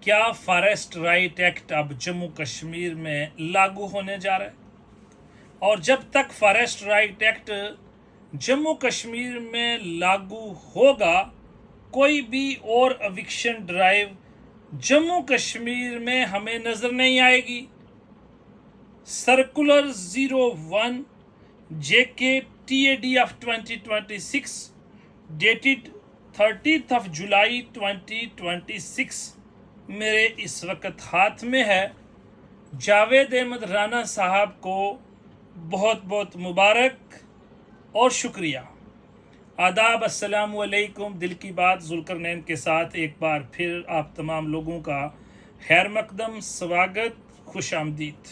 क्या forest right act अब जम्मू कश्मीर में लागू होने जा रहा है? और जब तक forest right act Jammu Kashmir में लागू होगा, कोई भी और एविक्शन ड्राइव जम्मू कश्मीर में हमें नजर नहीं आएगी। Circular 01 JK TAD of 2026 dated 30th of July 2026 मेरे इस वक्त हाथ में है। जावेद अहमद राना साहब को बहुत बहुत मुबारक और शुक्रिया। आदाब, अस्सलाम वालेकुम। दिल की बात जुल्करनैन के साथ एक बार फिर आप तमाम लोगों का खैर मकदम, स्वागत, खुश आमदीद।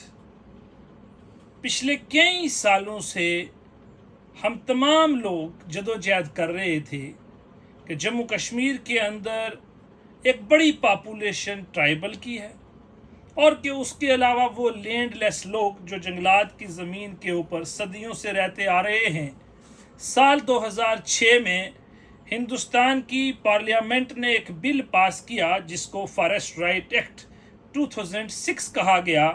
पिछले कई सालों से हम तमाम लोग जदोजहद कर रहे थे कि जम्मू कश्मीर के अंदर एक बड़ी पॉपुलेशन ट्राइबल की है और कि उसके अलावा वो लैंडलेस लोग जो जंगलात की ज़मीन के ऊपर सदियों से रहते आ रहे हैं। साल 2006 में हिंदुस्तान की पार्लियामेंट ने एक बिल पास किया जिसको फॉरेस्ट राइट एक्ट 2006 कहा गया।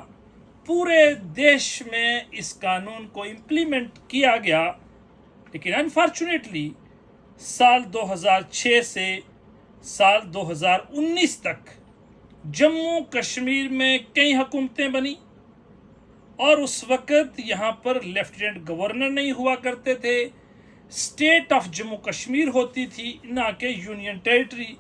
पूरे देश में इस कानून को इम्प्लीमेंट किया गया, लेकिन अनफॉर्चुनेटली साल 2006 से साल 2019 तक जम्मू कश्मीर में कई हुकूमतें बनी और उस वक्त यहाँ पर लेफ्टिनेंट गवर्नर नहीं हुआ करते थे, स्टेट ऑफ जम्मू कश्मीर होती थी, ना कि यूनियन टेरिटरी।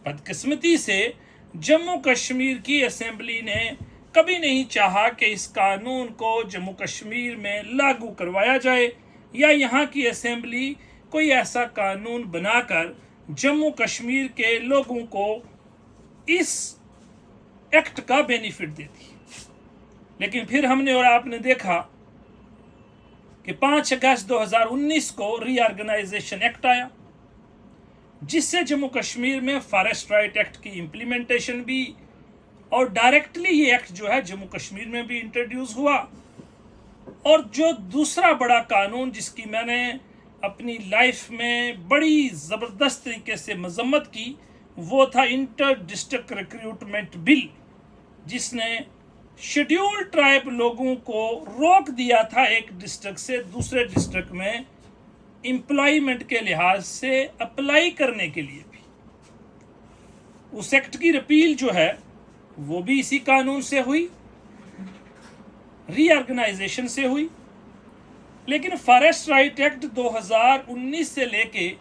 बदकिस्मती से जम्मू कश्मीर की असेंबली ने कभी नहीं चाहा कि इस कानून को जम्मू कश्मीर में लागू करवाया जाए या यहाँ की असेंबली कोई ऐसा कानून बनाकर जम्मू कश्मीर के लोगों को इस एक्ट का बेनिफिट देती। लेकिन फिर हमने और आपने देखा कि 5 अगस्त 2019 को रीऑर्गेनाइजेशन एक्ट आया, जिससे जम्मू कश्मीर में फॉरेस्ट राइट एक्ट की इम्प्लीमेंटेशन भी और डायरेक्टली ये एक्ट जो है जम्मू कश्मीर में भी इंट्रोड्यूस हुआ। और जो दूसरा बड़ा कानून जिसकी मैंने अपनी लाइफ में बड़ी ज़बरदस्त तरीके से मजम्मत की, वो था इंटर डिस्ट्रिक्ट रिक्रूटमेंट बिल, जिसने शेड्यूल ट्राइब लोगों को रोक दिया था एक डिस्ट्रिक्ट से दूसरे डिस्ट्रिक्ट में एम्प्लॉयमेंट के लिहाज से अप्लाई करने के लिए भी। उस एक्ट की रिपील जो है वो भी इसी कानून से हुई, रीऑर्गेनाइजेशन से हुई। लेकिन फॉरेस्ट राइट एक्ट 2019 से लेके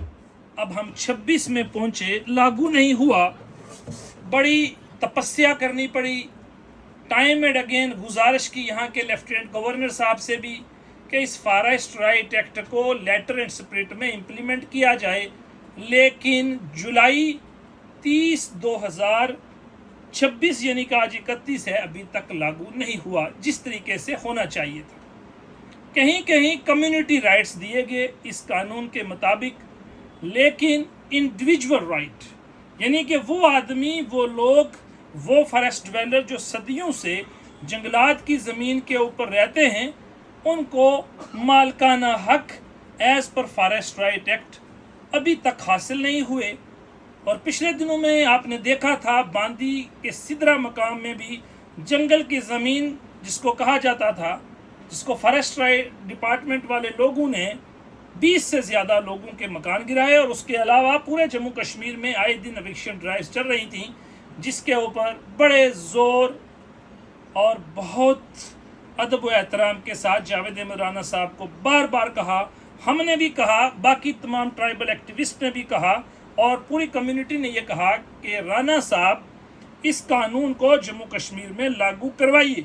अब हम 26 में पहुंचे, लागू नहीं हुआ। बड़ी तपस्या करनी पड़ी, टाइम एंड अगेन गुजारिश की यहाँ के लेफ्टिनेंट गवर्नर साहब से भी कि इस फॉरेस्ट राइट एक्ट को लेटर एंड स्पिरिट में इम्प्लीमेंट किया जाए। लेकिन जुलाई 30 2026 यानी कि आज 31 है, अभी तक लागू नहीं हुआ जिस तरीके से होना चाहिए था। कहीं कहीं कम्युनिटी राइट्स दिए गए इस कानून के मुताबिक, लेकिन इंडिविजुअल राइट यानी कि वो आदमी, वो लोग, वो फॉरेस्ट ड्वेलर जो सदियों से जंगलात की ज़मीन के ऊपर रहते हैं, उनको मालकाना हक as per forest right act अभी तक हासिल नहीं हुए। और पिछले दिनों में आपने देखा था बांदी के सिदरा मकाम में भी जंगल की ज़मीन जिसको कहा जाता था, जिसको फॉरेस्ट राइट डिपार्टमेंट वाले लोगों ने 20 से ज़्यादा लोगों के मकान गिराए। और उसके अलावा पूरे जम्मू कश्मीर में आए दिन एविक्शन ड्राइव्स चल रही थी, जिसके ऊपर बड़े ज़ोर और बहुत अदब व एहतराम के साथ जावेद अहमद राना साहब को बार बार कहा, हमने भी कहा, बाकी तमाम ट्राइबल एक्टिविस्ट ने भी कहा और पूरी कम्युनिटी ने यह कहा कि राना साहब इस कानून को जम्मू कश्मीर में लागू करवाइए।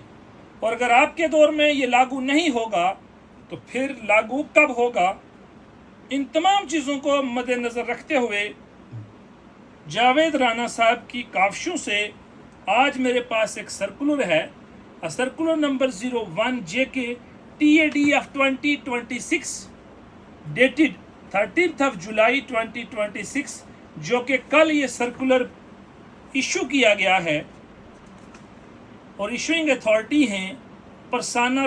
और अगर आपके दौर में ये लागू नहीं होगा तो फिर लागू कब होगा? इन तमाम चीज़ों को मद्देनज़र रखते हुए जावेद राना साहब की काविशों से आज मेरे पास एक सर्कुलर है, circular number 01 JK TAD of 2026 dated 30th of July 2026, जो कि कल ये सर्कुलर इशू किया गया है। और इशूइंग अथॉरिटी हैं प्रसन्ना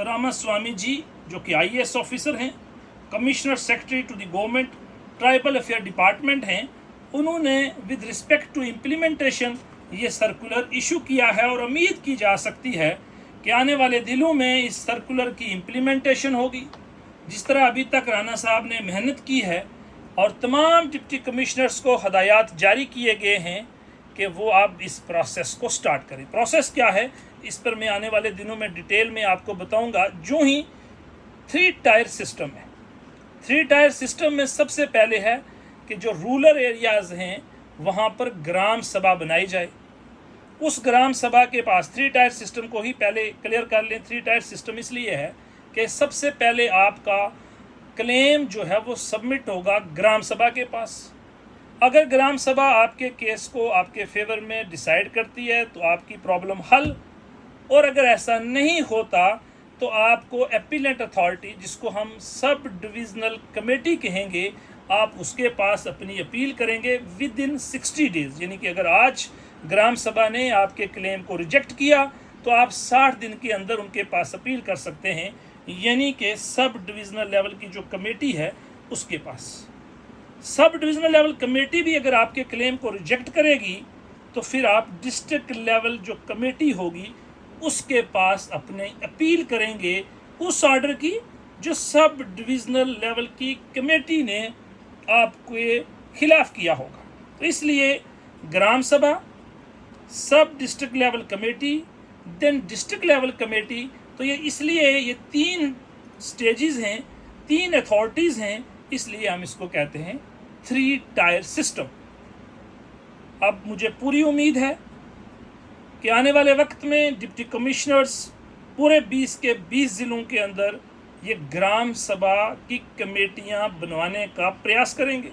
रामास्वामी जी, जो कि IAS ऑफिसर हैं, commissioner secretary to the government tribal affair department हैं। उन्होंने विद रिस्पेक्ट टू इम्प्लीमेंटेशन ये सर्कुलर इशू किया है और उम्मीद की जा सकती है कि आने वाले दिनों में इस सर्कुलर की इम्प्लीमेंटेशन होगी। जिस तरह अभी तक राणा साहब ने मेहनत की है और तमाम डिप्टी कमिश्नर्स को हदायत जारी किए गए हैं कि वो आप इस प्रोसेस को स्टार्ट करें। प्रोसेस क्या है इस पर मैं आने वाले दिनों में डिटेल में आपको बताऊंगा। जो ही 3 टायर सिस्टम है, 3 टायर सिस्टम में सबसे पहले है कि जो रूरल एरियाज़ हैं वहाँ पर ग्राम सभा बनाई जाए। उस ग्राम सभा के पास 3 टायर सिस्टम को ही पहले क्लियर कर लें। 3 टायर सिस्टम इसलिए है कि सबसे पहले आपका क्लेम जो है वो सबमिट होगा ग्राम सभा के पास। अगर ग्राम सभा आपके केस को आपके फेवर में डिसाइड करती है तो आपकी प्रॉब्लम हल, और अगर ऐसा नहीं होता तो आपको अपीलेंट अथॉरिटी, जिसको हम सब डिविजनल कमेटी कहेंगे, आप उसके पास अपनी अपील करेंगे विद इन 60 डेज़। यानी कि अगर आज ग्राम सभा ने आपके क्लेम को रिजेक्ट किया तो आप 60 दिन के अंदर उनके पास अपील कर सकते हैं, यानी कि सब डिविजनल लेवल की जो कमेटी है उसके पास। सब डिविजनल लेवल कमेटी भी अगर आपके क्लेम को रिजेक्ट करेगी तो फिर आप डिस्ट्रिक्ट लेवल जो कमेटी होगी उसके पास अपने अपील करेंगे उस ऑर्डर की जो सब डिविजनल लेवल की कमेटी ने आपके खिलाफ किया होगा। तो इसलिए gram sabha, sub district level committee, then district level committee, तो ये इसलिए ये 3 स्टेजेस हैं, 3 अथॉरिटीज़ हैं, इसलिए हम इसको कहते हैं 3 टायर सिस्टम। अब मुझे पूरी उम्मीद है कि आने वाले वक्त में डिप्टी कमिश्नर्स पूरे 20 के 20 ज़िलों के अंदर ये ग्राम सभा की कमेटियां बनवाने का प्रयास करेंगे।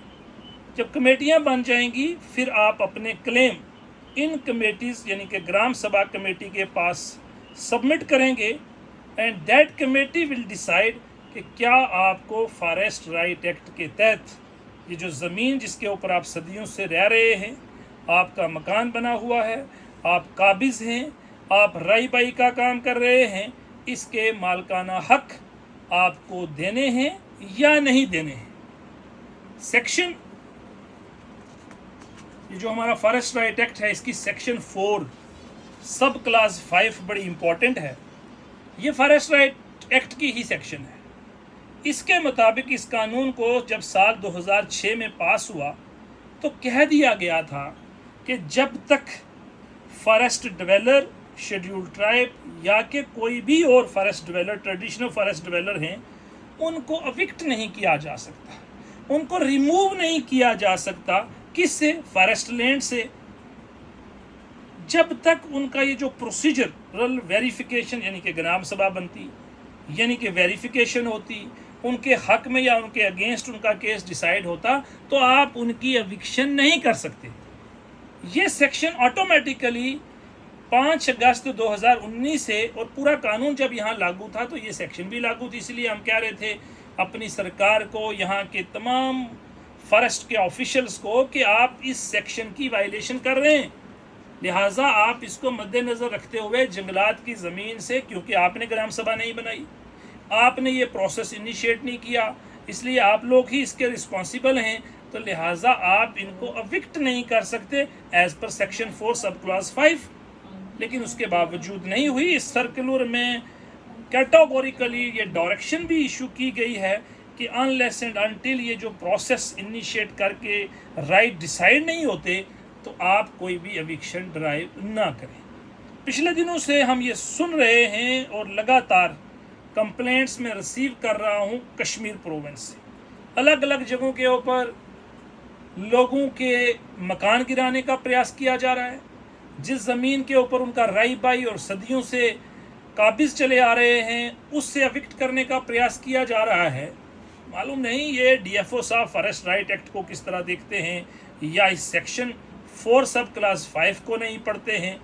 जब कमेटियां बन जाएंगी फिर आप अपने क्लेम इन कमेटीज़ यानी कि ग्राम सभा कमेटी के पास सबमिट करेंगे and that committee will decide कि क्या आपको फॉरेस्ट राइट एक्ट के तहत ये जो ज़मीन जिसके ऊपर आप सदियों से रह रहे हैं, आपका मकान बना हुआ है, आप काबिज़ हैं, आप राई बाई का काम कर रहे हैं, इसके मालकाना हक आपको देने हैं या नहीं देने हैं। सेक्शन ये जो हमारा फॉरेस्ट राइट एक्ट है इसकी सेक्शन 4 सब क्लास 5 बड़ी इंपॉर्टेंट है। ये फॉरेस्ट राइट एक्ट की ही सेक्शन है। इसके मुताबिक इस कानून को जब साल 2006 में पास हुआ तो कह दिया गया था कि जब तक फॉरेस्ट डिवेलर, शेड्यूल ट्राइब या के कोई भी और फॉरेस्ट डिवेलर, ट्रेडिशनल फॉरेस्ट डिवेलर हैं, उनको अविक्ट नहीं किया जा सकता, उनको रिमूव नहीं किया जा सकता। किससे? फॉरेस्ट लैंड से, जब तक उनका ये जो प्रोसीजरल वेरिफिकेशन यानी कि ग्राम सभा बनती, यानी कि वेरिफिकेशन होती, उनके हक में या उनके अगेंस्ट उनका केस डिसाइड होता, तो आप उनकी एविक्शन नहीं कर सकते। ये सेक्शन ऑटोमेटिकली 5 अगस्त 2019 से, और पूरा कानून जब यहाँ लागू था तो ये सेक्शन भी लागू थी। इसलिए हम कह रहे थे अपनी सरकार को, यहाँ के तमाम फॉरेस्ट के ऑफिशियल्स को, कि आप इस सेक्शन की वायलेशन कर रहे हैं, लिहाजा आप इसको मद्देनज़र रखते हुए जंगलात की ज़मीन से, क्योंकि आपने ग्राम सभा नहीं बनाई, आपने ये प्रोसेस इनिशिएट नहीं किया, इसलिए आप लोग ही इसके रिस्पॉन्सिबल हैं, तो लिहाजा आप इनको अविक्ट नहीं कर सकते एज़ पर सेक्शन 4 सब क्लास 5। लेकिन उसके बावजूद नहीं हुई। इस सर्कुलर में कैटेगोरिकली ये डायरेक्शन भी इशू की गई है कि अनलेस एंड अनटिल ये जो प्रोसेस इनिशिएट करके राइट डिसाइड नहीं होते तो आप कोई भी एविक्शन ड्राइव ना करें। पिछले दिनों से हम ये सुन रहे हैं और लगातार कंप्लेंट्स में रिसीव कर रहा हूँ कश्मीर प्रोविंस से, अलग अलग जगहों के ऊपर लोगों के मकान गिराने का प्रयास किया जा रहा है। जिस ज़मीन के ऊपर उनका राई बाई और सदियों से काबिज़ चले आ रहे हैं उससे अविक्ट करने का प्रयास किया जा रहा है। मालूम नहीं ये DFO साहब फॉरेस्ट राइट एक्ट को किस तरह देखते हैं, या इस सेक्शन 4 सब क्लास 5 को नहीं पढ़ते हैं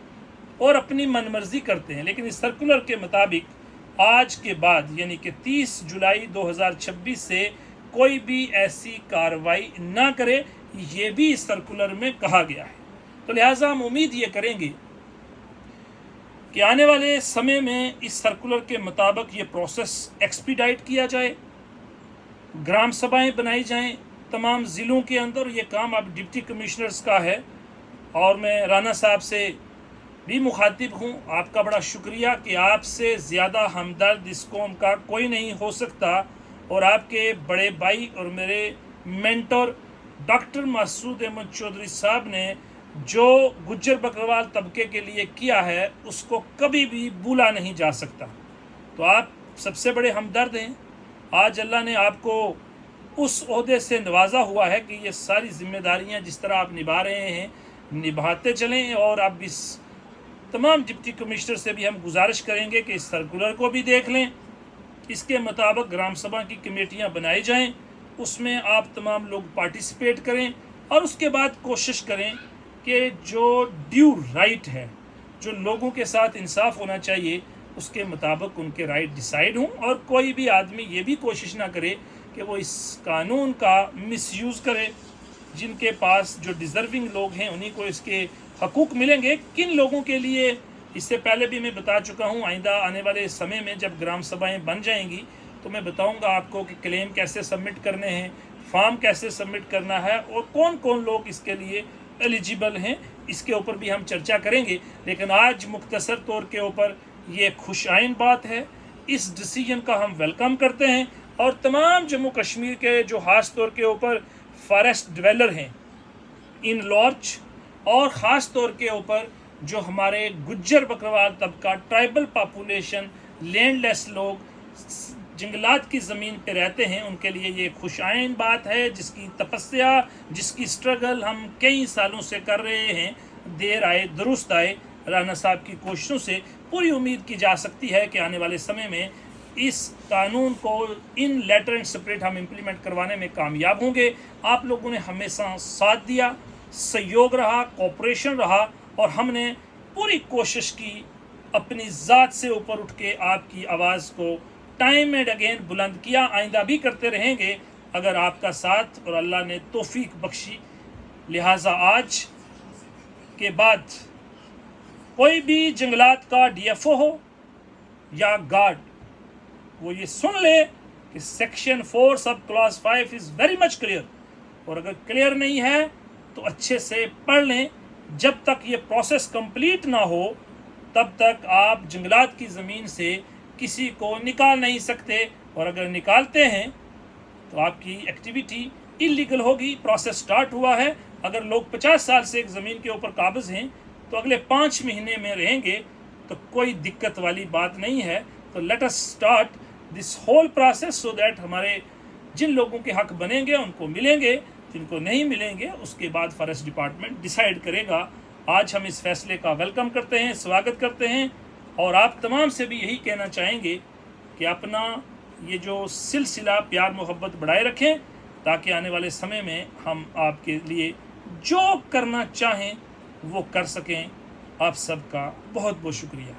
और अपनी मनमर्जी करते हैं। लेकिन इस सर्कुलर के मुताबिक आज के बाद यानी कि 30 जुलाई 2026 से कोई भी ऐसी कार्रवाई ना करे, ये भी इस सर्कुलर में कहा गया है। तो लिहाजा हम उम्मीद ये करेंगे कि आने वाले समय में इस सर्कुलर के मुताबिक ये प्रोसेस एक्सपीडाइट किया जाए, ग्राम सभाएं बनाई जाएं, तमाम ज़िलों के अंदर ये काम अब डिप्टी कमिश्नर्स का है। और मैं राना साहब से भी मुखातिब हूँ, आपका बड़ा शुक्रिया कि आपसे ज़्यादा हमदर्द इस कौम का कोई नहीं हो सकता। और आपके बड़े भाई और मेरे मेंटर डॉक्टर मासूद अहमद चौधरी साहब ने जो गुज्जर बकरवाल तबके के लिए किया है उसको कभी भी भूला नहीं जा सकता। तो आप सबसे बड़े हमदर्द हैं। आज अल्लाह ने आपको उस ओहदे से नवाजा हुआ है कि ये सारी जिम्मेदारियां जिस तरह आप निभा रहे हैं निभाते चलें। और अब इस तमाम डिप्टी कमिश्नर से भी हम गुजारिश करेंगे कि इस सर्कुलर को भी देख लें, इसके मुताबिक ग्राम सभा की कमेटियां बनाई जाएं, उसमें आप तमाम लोग पार्टिसिपेट करें और उसके बाद कोशिश करें कि जो ड्यू राइट है, जो लोगों के साथ इंसाफ होना चाहिए, उसके मुताबिक उनके राइट डिसाइड हों। और कोई भी आदमी ये भी कोशिश ना करे कि वो इस कानून का मिसयूज़ करे। जिनके पास जो डिज़र्विंग लोग हैं उन्हीं को इसके हकूक़ मिलेंगे। किन लोगों के लिए, इससे पहले भी मैं बता चुका हूँ, आइंदा आने वाले समय में जब ग्राम सभाएं बन जाएंगी तो मैं बताऊंगा आपको कि क्लेम कैसे सबमिट करने हैं, फॉर्म कैसे सबमिट करना है और कौन कौन लोग इसके लिए एलिजिबल हैं। इसके ऊपर भी हम चर्चा करेंगे। लेकिन आज मुख्तसर तौर के ऊपर ये खुशाइन बात है, इस डिसीजन का हम वेलकम करते हैं। और तमाम जम्मू कश्मीर के जो ख़ास तौर के ऊपर फॉरेस्ट डिवेलर हैं इन लॉर्च, और ख़ास तौर के ऊपर जो हमारे गुज्जर बकरवाल तबका, ट्राइबल पॉपुलेशन, लैंडलेस लोग जंगलात की ज़मीन पे रहते हैं, उनके लिए ये खुशाइन बात है जिसकी तपस्या, जिसकी स्ट्रगल हम कई सालों से कर रहे हैं। देर आए दुरुस्त आए, राना साहब की कोशिशों से पूरी उम्मीद की जा सकती है कि आने वाले समय में इस कानून को इन लेटर एंड स्पिरिट हम इम्प्लीमेंट करवाने में कामयाब होंगे। आप लोगों ने हमेशा साथ दिया, सहयोग रहा, कोऑपरेशन रहा और हमने पूरी कोशिश की अपनी ज़ात से ऊपर उठ के आपकी आवाज़ को टाइम एंड अगेन बुलंद किया। आइंदा भी करते रहेंगे अगर आपका साथ और अल्लाह ने तौफीक बख्शी। लिहाजा आज के बाद कोई भी जंगलात का डीएफओ हो या गार्ड, वो ये सुन ले कि section 4 sub clause 5 is very much clear. और अगर क्लियर नहीं है तो अच्छे से पढ़ लें। जब तक ये प्रोसेस कंप्लीट ना हो तब तक आप जंगलात की ज़मीन से किसी को निकाल नहीं सकते। और अगर निकालते हैं तो आपकी एक्टिविटी इलीगल होगी। प्रोसेस स्टार्ट हुआ है। अगर लोग 50 साल से एक ज़मीन के ऊपर काबिज़ हैं तो अगले 5 महीने में रहेंगे तो कोई दिक्कत वाली बात नहीं है। तो let us start this whole process so that हमारे जिन लोगों के हक बनेंगे उनको मिलेंगे, जिनको नहीं मिलेंगे उसके बाद फॉरेस्ट डिपार्टमेंट डिसाइड करेगा। आज हम इस फैसले का वेलकम करते हैं, स्वागत करते हैं और आप तमाम से भी यही कहना चाहेंगे कि अपना ये जो सिलसिला प्यार मोहब्बत बढ़ाए रखें ताकि आने वाले समय में हम आपके लिए जो करना चाहें वो कर सकें। आप सबका बहुत बहुत शुक्रिया।